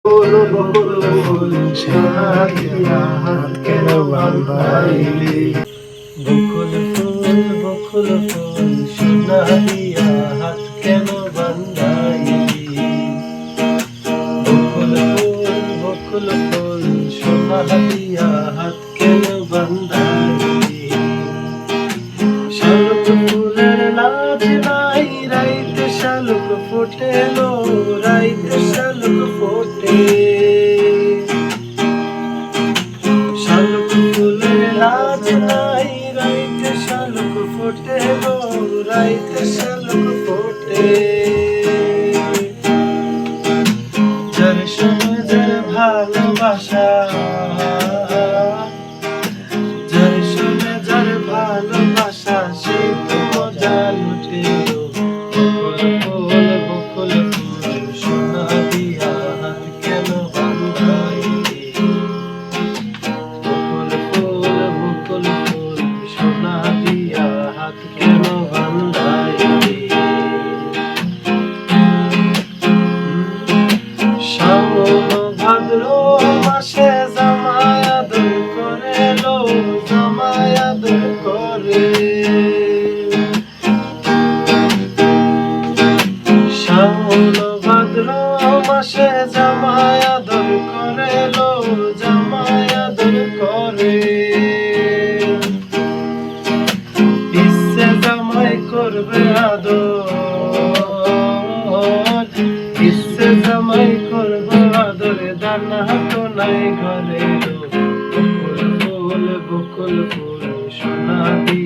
বকুল বকুল ফুল সোনা দিয়া হাত কেন বাঁধাইলি। বকুল ফুল সোনা দিয়া হাত কেন বাঁধাইলি। বকুল ফুল সোনা দিয়া হাত কেন বাঁধাইলি। শালুক ফুলের লাজ নাই রাইতে শালুক ফোটেলো, রাইতে শালুক ফোটে। শালুক ফুলের লাজ নাই রাইতে শালুক ফোটেলো, রাইতে শালুক ফোটে। যার সঙ্গে যার ভালোবাসা, যার সঙ্গে যার ভালোবাসা সে তো মজা লুটেলো। বকুল ফুল সোনা দিয়া হাত কেন বাঁধাইলি। বকুল ফুল সোনা দিয়া হাত কেন বাঁধাইলি। শ্রাবণ ভাদ্র মাসে জামাই আদর করে লো, জামাই আদর করে। শ্রাবণ ভাদ্র মাসে জামাই আদর করে লো, জামাই আদর করে। ইচ্ছে জামাই করবে আদর, ইচ্ছে জামাই করবে আদরে দানা তো নাই ঘরে। বকুল ফুল সোনা দিয়া